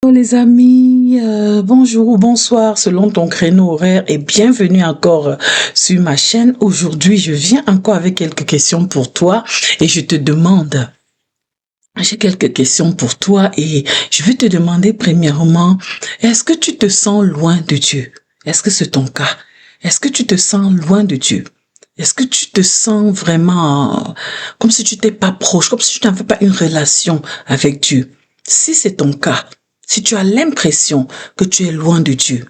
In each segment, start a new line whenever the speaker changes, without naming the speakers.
Bonjour les amis, bonjour ou bonsoir selon ton créneau horaire et bienvenue encore sur ma chaîne. Aujourd'hui, je viens encore avec quelques questions pour toi et je te demande, j'ai quelques questions pour toi et je vais te demander premièrement, est-ce que tu te sens loin de Dieu? Est-ce que c'est ton cas? Est-ce que tu te sens loin de Dieu? Est-ce que tu te sens vraiment comme si tu n'étais pas proche, comme si tu n'avais pas une relation avec Dieu? Si c'est ton cas, si tu as l'impression que tu es loin de Dieu,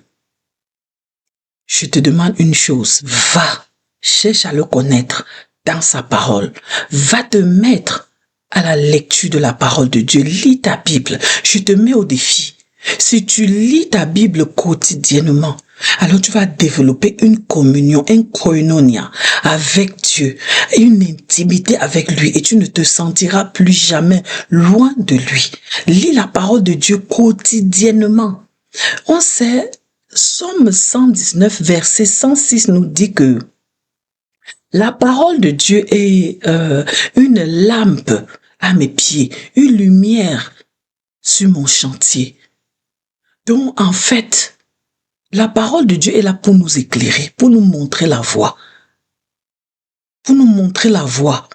je te demande une chose, va, cherche à le connaître dans sa parole. Va te mettre à la lecture de la parole de Dieu. Lis ta Bible. Je te mets au défi. Si tu lis ta Bible quotidiennement, alors tu vas développer une communion, un koinonia avec Dieu, une intimité avec lui et tu ne te sentiras plus jamais loin de lui. Lis la parole de Dieu quotidiennement. On sait, Somme 119, verset 106 nous dit que la parole de Dieu est une lampe à mes pieds, une lumière sur mon chantier. Donc, en fait, la parole de Dieu est là pour nous éclairer, pour nous montrer la voie. Pour nous montrer la voie.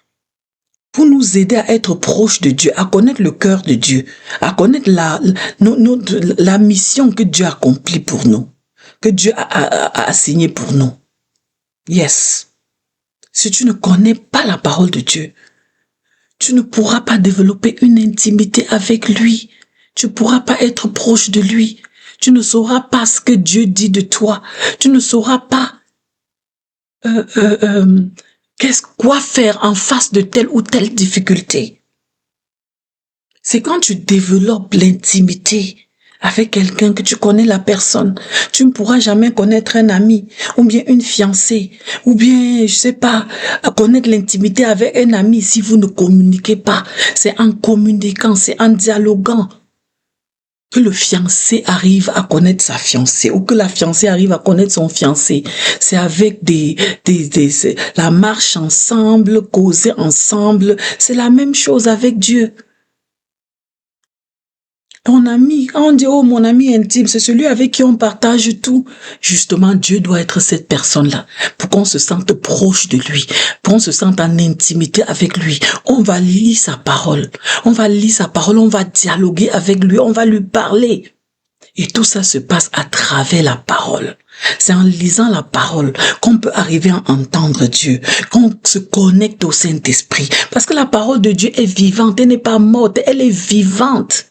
Pour nous aider à être proches de Dieu, à connaître le cœur de Dieu, à connaître la mission que Dieu accomplit pour nous, que Dieu a assignée pour nous. Yes. Si tu ne connais pas la parole de Dieu, tu ne pourras pas développer une intimité avec lui. Tu ne pourras pas être proche de lui. Tu ne sauras pas ce que Dieu dit de toi. Tu ne sauras pas quoi faire en face de telle ou telle difficulté. C'est quand tu développes l'intimité avec quelqu'un que tu connais la personne. Tu ne pourras jamais connaître un ami, ou bien une fiancée, ou bien, je sais pas, connaître l'intimité avec un ami si vous ne communiquez pas. C'est en communiquant, c'est en dialoguant que le fiancé arrive à connaître sa fiancée, ou que la fiancée arrive à connaître son fiancé. C'est avec la marche ensemble, causer ensemble. C'est la même chose avec Dieu. Ton ami, quand on dit, oh, mon ami intime, c'est celui avec qui on partage tout. Justement, Dieu doit être cette personne-là pour qu'on se sente proche de lui, pour qu'on se sente en intimité avec lui. On va lire sa parole. On va lire sa parole, on va dialoguer avec lui, on va lui parler. Et tout ça se passe à travers la parole. C'est en lisant la parole qu'on peut arriver à entendre Dieu, qu'on se connecte au Saint-Esprit. Parce que la parole de Dieu est vivante, elle n'est pas morte, elle est vivante.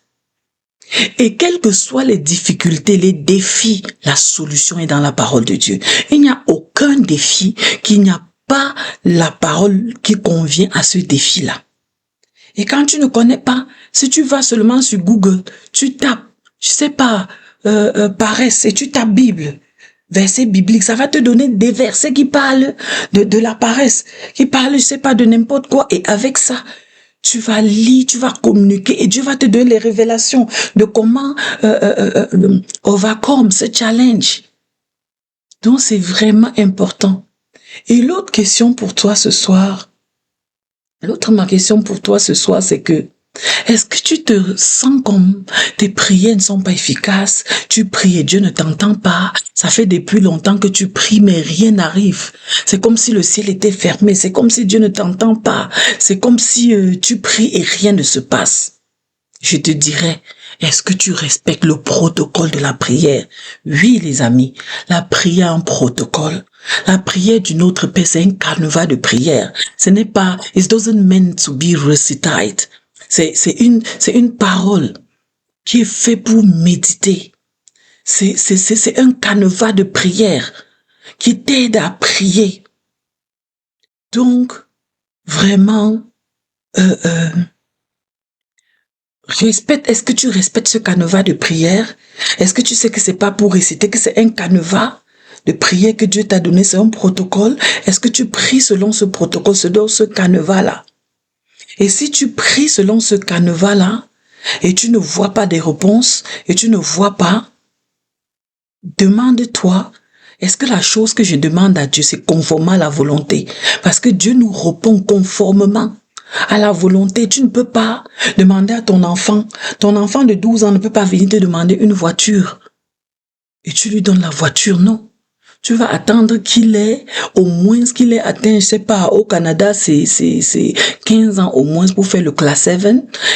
Et quelles que soient les difficultés, les défis, la solution est dans la parole de Dieu. Il n'y a aucun défi qu'il n'y a pas la parole qui convient à ce défi-là. Et quand tu ne connais pas, si tu vas seulement sur Google, tu tapes, je sais pas, paresse, et tu tapes Bible, verset biblique, ça va te donner des versets qui parlent de la paresse, qui parlent, je sais pas, de n'importe quoi. Et avec ça, tu vas lire, tu vas communiquer et Dieu va te donner les révélations de comment overcome ce challenge. Donc, c'est vraiment important. Et l'autre question pour toi ce soir, ma question pour toi ce soir, c'est que est-ce que tu te sens comme tes prières ne sont pas efficaces? Tu pries et Dieu ne t'entend pas. Ça fait depuis longtemps que tu pries mais rien n'arrive. C'est comme si le ciel était fermé. C'est comme si Dieu ne t'entend pas. C'est comme si tu pries et rien ne se passe. Je te dirais, est-ce que tu respectes le protocole de la prière? Oui, les amis, la prière en protocole. La prière du Notre Père, c'est un canevas de prière. Ce n'est pas, it doesn't mean to be recited. C'est une parole qui est faite pour méditer. C'est un canevas de prière qui t'aide à prier. Donc, vraiment, est-ce que tu respectes ce canevas de prière? Est-ce que tu sais que c'est pas pour réciter, que c'est un canevas de prière que Dieu t'a donné, c'est un protocole? Est-ce que tu pries selon ce protocole, selon ce canevas-là? Et si tu pries selon ce canevas-là, et tu ne vois pas des réponses, et tu ne vois pas, demande-toi, est-ce que la chose que je demande à Dieu, c'est conformément à la volonté? Parce que Dieu nous répond conformément à la volonté. Tu ne peux pas demander à ton enfant de 12 ans ne peut pas venir te demander une voiture. Et tu lui donnes la voiture, non. Tu vas attendre qu'il ait atteint, je sais pas, au Canada, c'est 15 ans au moins pour faire le class 7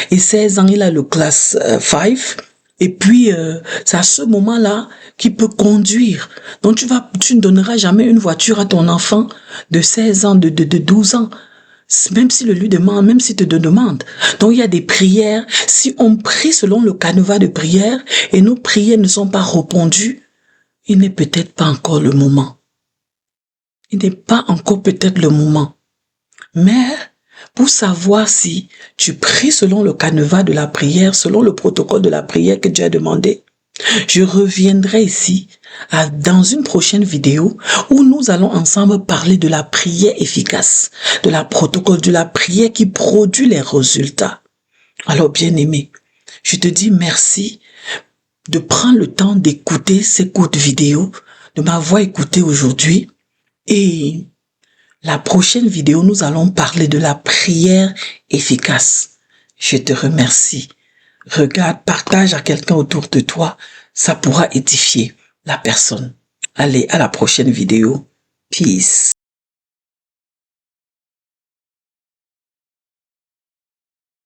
et 16 ans, il a le class 5. Et puis, c'est à ce moment-là qu'il peut conduire. Donc, tu ne donneras jamais une voiture à ton enfant de 16 ans, de 12 ans. Même s'il le lui demande, même s'il te demande. Donc, il y a des prières. Si on prie selon le canevas de prière et nos prières ne sont pas répondues, il n'est peut-être pas encore le moment. Il n'est pas encore peut-être le moment. Mais pour savoir si tu pries selon le canevas de la prière, selon le protocole de la prière que Dieu a demandé, je reviendrai ici dans une prochaine vidéo où nous allons ensemble parler de la prière efficace, de la protocole de la prière qui produit les résultats. Alors bien-aimé, je te dis merci de prendre le temps d'écouter ces courtes vidéos, de m'avoir écouté aujourd'hui. Et la prochaine vidéo, nous allons parler de la prière efficace. Je te remercie. Regarde, partage à quelqu'un autour de toi. Ça pourra édifier la personne. Allez, à la prochaine vidéo. Peace.